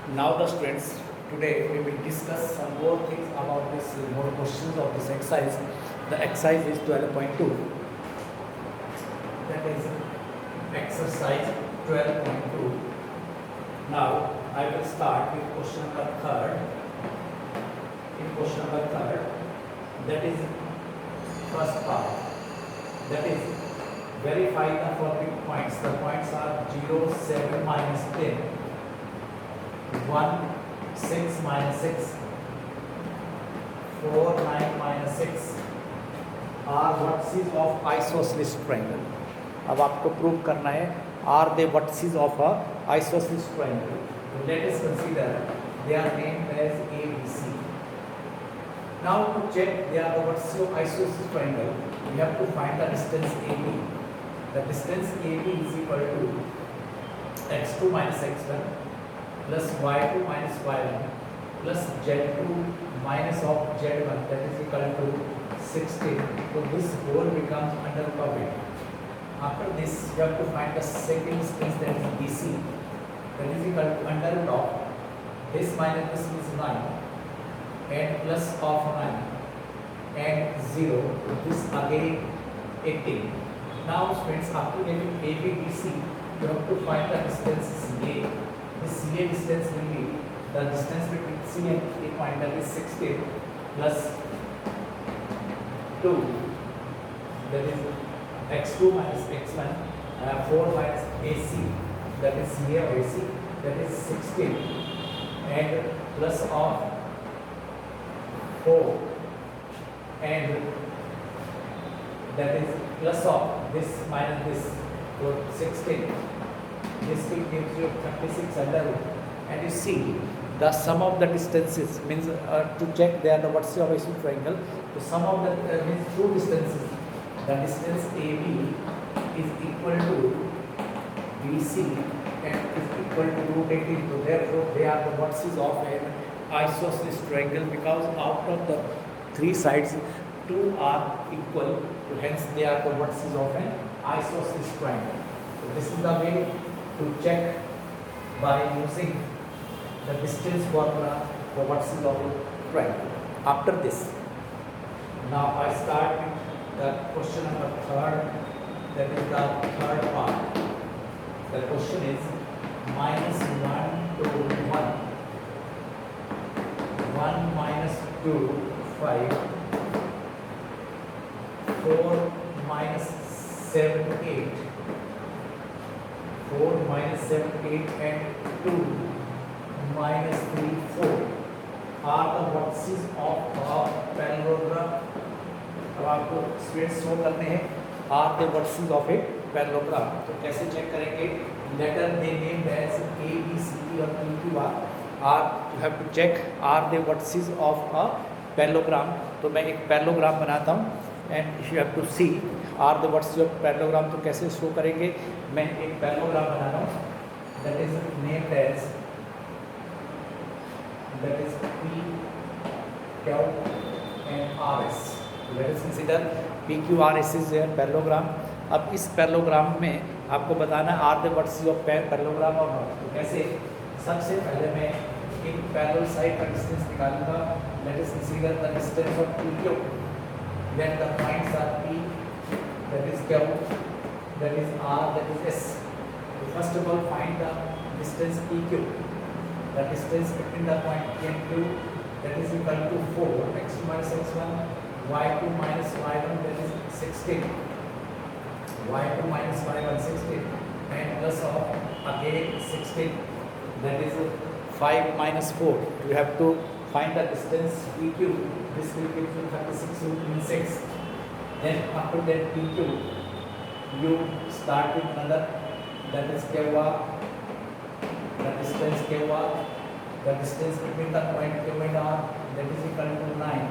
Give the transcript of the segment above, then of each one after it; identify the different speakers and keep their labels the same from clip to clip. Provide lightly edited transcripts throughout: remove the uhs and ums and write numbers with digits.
Speaker 1: Now the students, today we will discuss some more things about this more questions of this exercise. The exercise is 12.2. That is exercise 12.2. Now I will start with question number third. In question number third, that is first part. That is verify the following points. The points are 0, 7, minus 10. 1, 6, minus 6, 4, 9, minus 6 are vertices of isosceles triangle. अब आपको prove करना है are they vertices of a isosceles triangle. So let us consider they are named as A, B, C. Now to check they are the vertices of isosceles triangle, we have to find the distance AB. The distance AB is equal to x2 minus x1 plus y2 minus y1 plus z2 minus of z1, that is equal to 16. So this whole becomes under root of it. After this you have to find the second distance, that is BC, that is equal to under root of this minus this is 9 and plus of 9 and 0, so this again 18. Now friends, after getting ABBC you have to find the distance CA. The CA distance will be the distance between C and A point, that is 16 plus 2, that is x2 minus x1, 4 minus AC, that is CA or AC, that is 16 and plus of 4 and that is plus of this minus this, so 16. This will gives you 36 under root. And you see the sum of the distances means to check they are the vertices of isosceles triangle. The sum of the means two distances. The distance AB is equal to BC and is equal to root 18. So therefore they are the vertices of an isosceles triangle, because out of the three sides two are equal. So hence they are the vertices of an isosceles triangle. So this is the way to check by using the distance formula for vertices of a triangle. After this, now I start with the question number third, that is the third part. The question is minus 1 to 1, 1 minus 2, 5, 4 minus 7, 8, 4 minus 7, 8 and 2 minus 3, 4 are the vertices of a parallelogram. अब आपको straits show करने हैं are the vertices of a parallelogram. तो कैसे check करेंगे? Letter they named as A, B, C, D और P, Q, R are you have to check are the vertices of a parallelogram. तो मैं एक parallelogram बनाता हूँ and you have to see are the vertices of parallelogram. तो कैसे show करेंगे? मैं एक parallelogram बना रहा हूँ, that is named as, that is P, Q and RS. Let us consider P, Q, R, S is a parallelogram. अब इस parallelogram में आपको बताना are the vertices of parallelogram और not. तो कैसे? सबसे पहले मैं इन parallel side का distance निकालूंगा. Let us consider the distance of P, Q. Then the points are P, that is Q, that is R, that is S. So first of all, find the distance PQ. The distance between the point P and Q, that is equal to 4, x2 minus x1, y2 minus y1, that is 16. y2 minus y1, 16, and plus of again 16, that is 5 minus 4. You have to find the distance PQ. This will give you 36 root mean 6. Then after that PQ, you start with another, that is QR, the distance QR, the distance between the point Q and R, that is equal to 9.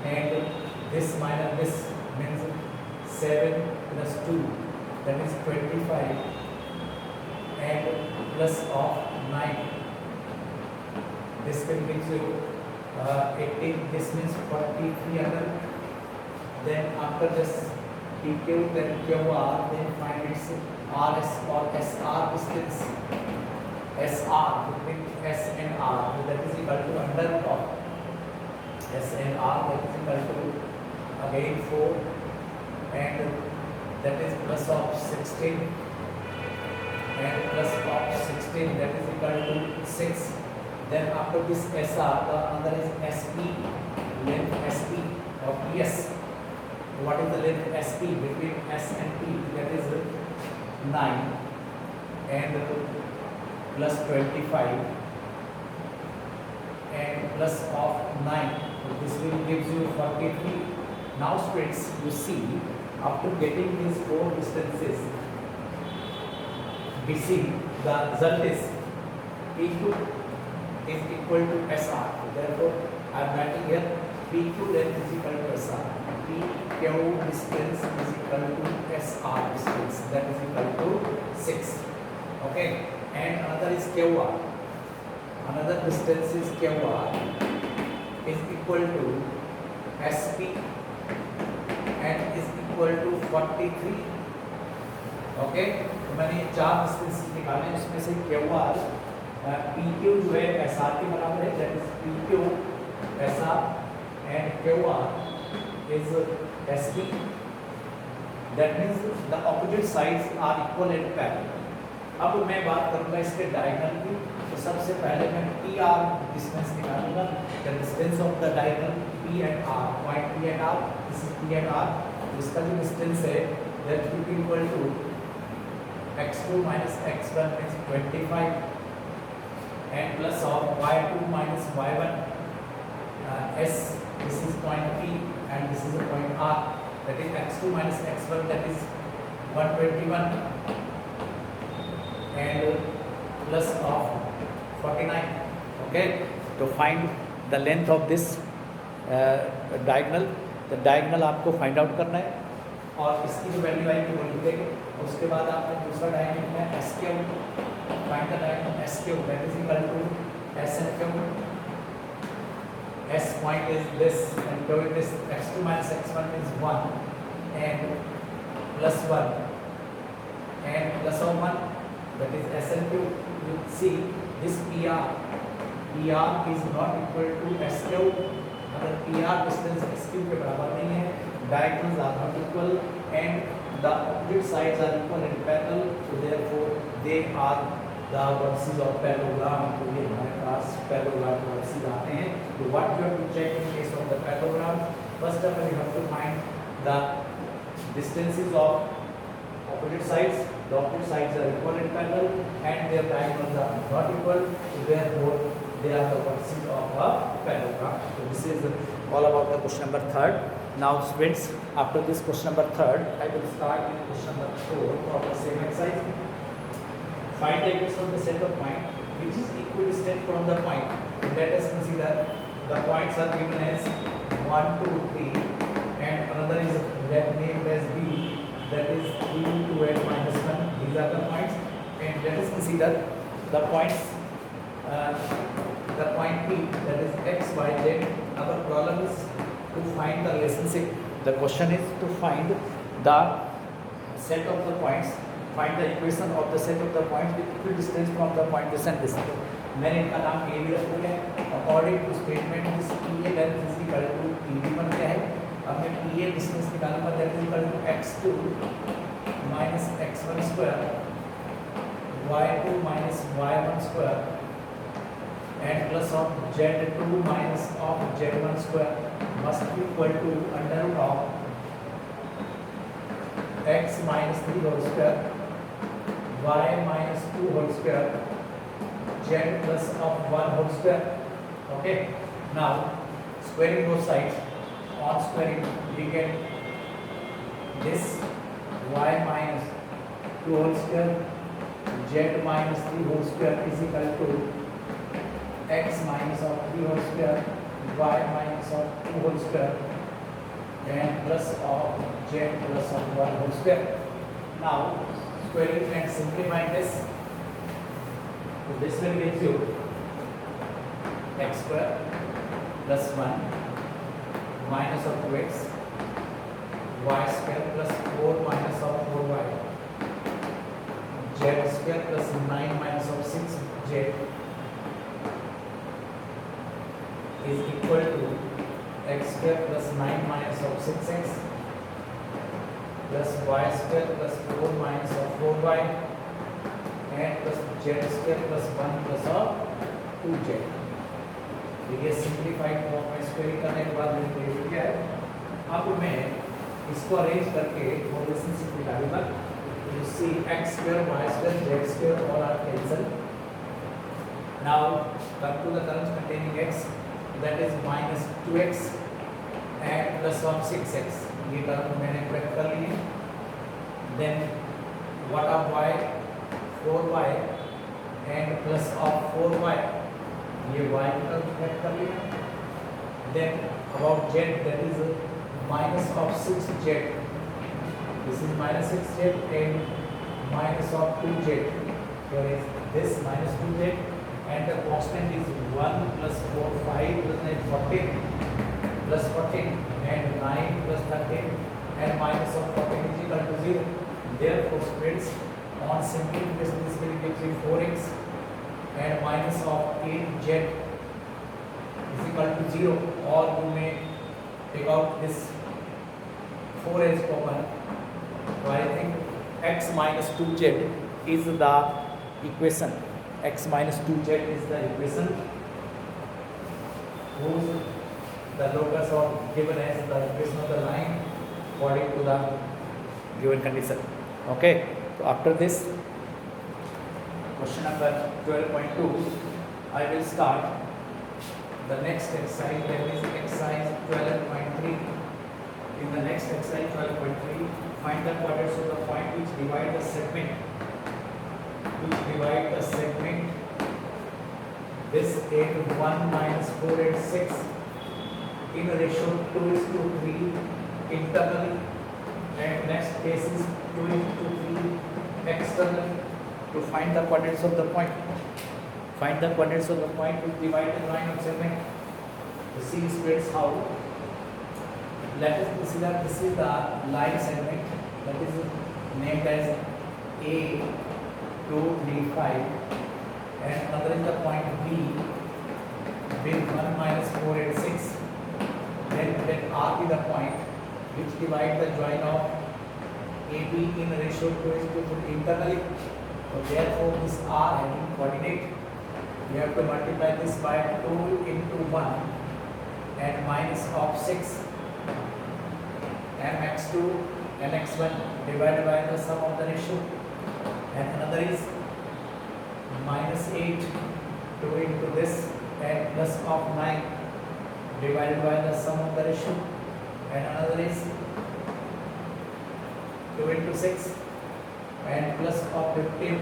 Speaker 1: And this minus this means 7 plus 2, that is 25, and plus of 9. This will give you 18, this means 43 under. Then after this PQ, then QR, then find its RS or SR distance. SR between S and R, that is equal to under root of S and R, that is equal to again 4, and that is plus of 16, and plus of 16, that is equal to 6. Then after this SR, the another is SP, length SP of PS. What is the length SP between S and P? That is 9, and plus 25, and plus of 9. So this will gives you 43. Now students, you see, after getting these four distances, BC, the result is PQ is equal to SR. Therefore, I am writing here PQ length is equal to SR. PQ distance is equal to SR distance, that is equal to 6. Okay, and another is QR. Another distance is QR is equal to SP and is equal to 43. Okay, तो मैंने ये चार distance निकाले, उसमें से QR PQ जो है SR के बराबर है, that is PQ SR and QR is SP. That means the opposite sides are equal and parallel. अब मैं बात करूंगा इसके डायगोनल की, तो सबसे पहले मैं PR डिस्टेंस निकालूंगा, the distance of the diagonal P and R, point P and R, this is P and R. इसका जो डिस्टेंस है that will be equal to x2 minus x1 is 25, and plus of y2 minus y1, s, this is point P and this is a point R, that is x2 minus x1, that is 121, and plus of 49. Okay, to find the length of this diagonal, the diagonal आपको find out करना है, और इसकी जो value आएगी वो लिख देंगे. उसके बाद आपने दूसरा डायगोनल है SQ, find the diagonal SQ, that is equal to SQ. S point is this, and Q is this. x2 minus x1 is 1, and plus 1, and plus of 1, that is S and Q. You see this PR is not equal to SQ. अगर PR distance SQ के बराबर नहीं है, diagonals are not equal and the opposite sides are equal and parallel, so therefore they are the vertices of parallelogram. तो ये हमारे पास parallelogram के vertices आते हैं. So what you have to check in case of the parallelogram? First of all, you have to find the distances of opposite sides. The opposite sides are equal and parallel, and their diagonals are not equal, so therefore they are the vertices of a parallelogram. So this is all about the question number 3rd. Now students, after this question number 3rd, I will start with question number 4 of the same exercise. Find the equation of the set of point which is equidistant from the point. Let us consider the points are given as 1, 2, 3, and another is named as B, that is 3, 2, and minus 1. These are the points, and let us consider the points, the point P, that is x, y, z. Our problem is to find the relationship. The question is to find the set of the points, find the equation of the set of the points with equal distance from the point this and this. मैंने इनका नाम A भी रख दिया है. According to statement, this PA length is equal to PB बन गया है. अब मैं PA distance निकालूंगा, that is equal to x2 minus x1 square, y2 minus y1 square, and plus of z2 minus of z1 square must be equal to under root of x minus 3 whole square, y minus 2 whole square, z plus of 1 whole square. Okay, now squaring both sides, on squaring we get this y minus 2 whole square, z minus 3 whole square is equal to x minus of 3 whole square, y minus of 2 whole square, and plus of z plus of 1 whole square. Now squaring and simplifying this, so this will give you x square plus 1 minus of 2x, y square plus 4 minus of 4y, z square plus 9 minus of 6 z is equal to x square plus 9 minus of 6x plus y square plus 4 minus of 4y and plus z square plus 1 plus of 2z। ये simplified form में square करने के बाद मैंने लिख दिया है। अब मैं इसको अरेंज करके रिलेशनशिप निकालूंगा। You see x square y square z square all are cancelled। Now come to the terms containing x, that is minus 2x and plus of 6x। ये टर्म मैंने करेक्ट कर लिए। Then what of y, 4y and plus of 4y, ये y term correct कर लिया। Then about z, that is minus of 6z, this is minus 6z and minus of 2z, here is this minus 2z and the constant is 1 plus 4 5 plus 9 14 plus 14 and 9 plus 13 and minus of 14 is equal to 0। therefore friends, on simplification this will give 4x and minus of 8z is equal to 0, or you may take out this 4 as common। So I think x minus 2z is the equation, x minus 2z is the equation whose the locus are given as the equation of the line according to the given condition। Okay, so after this question number 12.2 I will start the next exercise, that is exercise 12.3। in the next exercise 12.3 find the quadrants of the point which divide the segment this 8 1 minus 4 and 6 in a ratio 2:3 internally, and next case is 2:3 externally। to find the quadrants of the point, find the quadrants of the point which divide the line of segment। to see spreads how, let us consider this is the line segment that is named as A 2 3 5 and another is the point B with 1 minus 4 and 6, then let R be the point which divide the join of AB in ratio 2:3 internally। so therefore this R having coordinate, we have to multiply this by 2 into 1 and minus of 6 mx2 mx1 divided by the sum of the ratio, and another is minus 8 2 into this and plus of 9 divided by the sum of the ratio, and another is 2 into 6 and plus of 15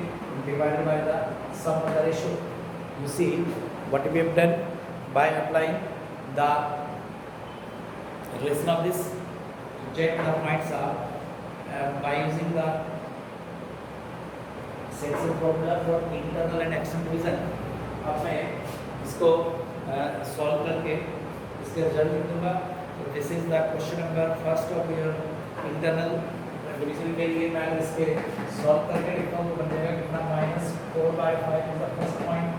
Speaker 1: divided by the sum of the ratio। you see what we have done by applying the relation of this, check the points are by using the section formula for internal and external division. अब मैं इसको solve करके इसके result लिख दूंगा। तो this is the question number first of your internal division के लिए मैं इसके सॉल्व करके लिखता हूँ तो बन जाएगा कितना, -4/5 is the first point,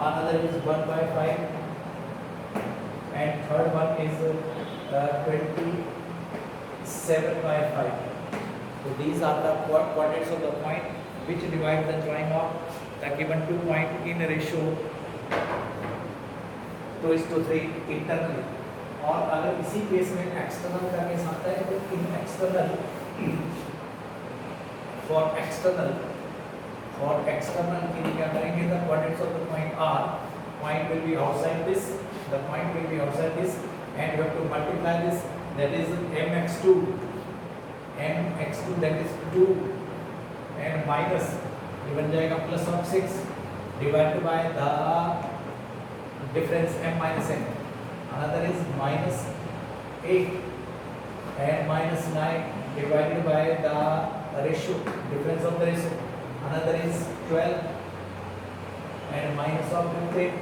Speaker 1: another is 1/5 and third one is 27/5। so these are the quadrants of the point which divide the join of the given two point in a ratio 2:3 internally। और अगर इसी case में external का case आता है तो इन external for external के लिए क्या करेंगे, the quadrants of the point will be outside this, the point will be outside this and you have to multiply this, that is mx2 that is 2 and minus ये बन जाएगा plus of 6 divided by the difference m minus n, another is minus 8 and minus 9 divided by the ratio, difference of the ratio, another is 12 and minus of 15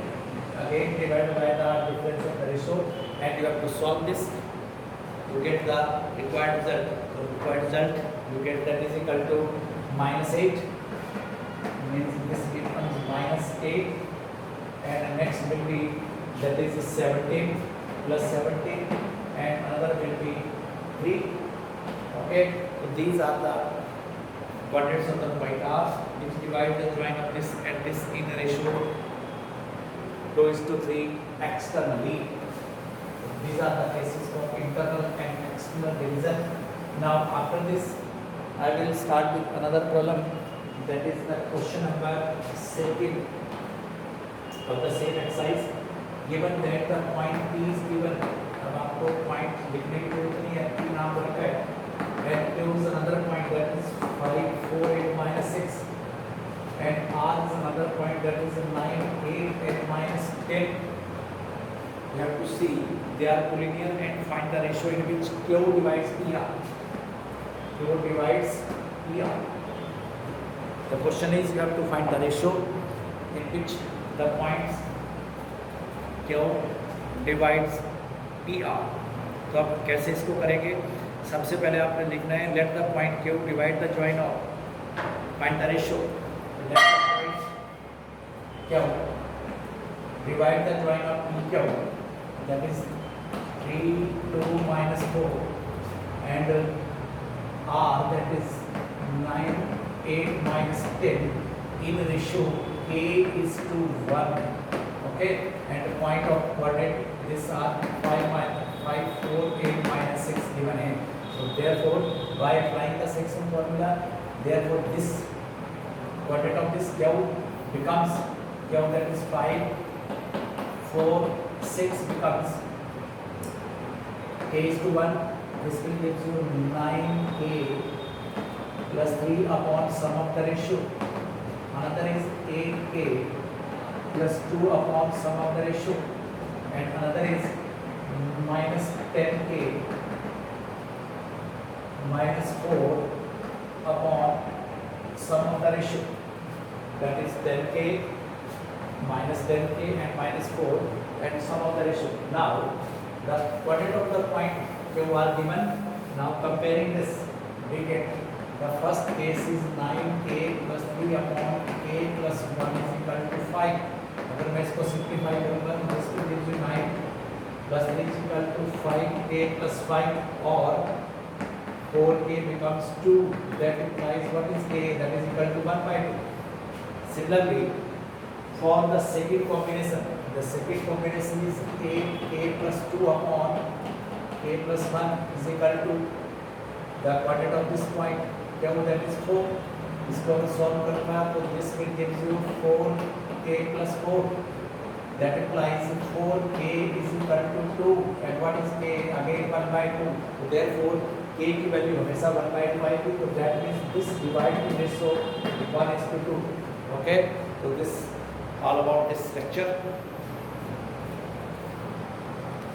Speaker 1: again divided by the difference of the ratio, and you have to solve this to get the required result। you get that is equal to -8 means this becomes -8 8, and next will be that is 17 plus 17, and another will be 3. Okay, so these are the quadrants of the point R which divide the join of this and this in a ratio 2:3 externally. These are the cases for internal and external division. Now after this I will start with another problem, that is the question number 2 of the same exercise. Given that the point P is given, अब आपको point लिखने की जरूरत नहीं है, P नाम रखा है, and choose another point that is 5, 4, 8, minus 6, and R is another point that is 9, 8, and minus 10. You have to see they are collinear and find the ratio in which Q divides PR. Q divides PR. The question is you have to find the ratio in which the points Q divides PR. तो अब कैसे इसको करेंगे? सबसे पहले आपने लिखना है let the point Q divide the join of, find the ratio. Let the point Q divide the join of PQ, that is 3, 2, minus 4, and R, that is 9, 8, minus 10, in ratio A is to 1. Okay, and the point of coordinate this are 5, 4, 8, minus 6 given है. So therefore by applying the section formula, therefore this coordinate of this Q becomes Q, that is 5, 4, 6 becomes K is to 1. This will give you 9K plus 3 upon sum of the ratio. Another is 8K plus 2 upon sum of the ratio, and another is minus 10K minus 4 upon sum of the ratio, that is 10K minus 10K and minus 4 and sum of the ratio. Now the coordinate of the point Q are given. Now comparing this, we get the first case is 9K plus 3 upon K plus 1 is equal to 5. अगर मैं इसको simplify करूँगा तो this will give you 9 plus 3 is equal to 5K plus 5, or 4K becomes 2. That implies what is K? That is equal to 1 by 2. Similarly, for the second combination, the second combination is 8K plus 2 upon K plus 1 is equal to the coordinate of this point Q, that is 4. इसको अगर solve करना है तो this will give you 4K plus 4. That implies 4K is equal to 2, and what is K? Again 1 by 2. So therefore K की value हमेशा 1 by 2 आएगी. तो that means this divide in ratio 1:2. Okay, so this all about this lecture.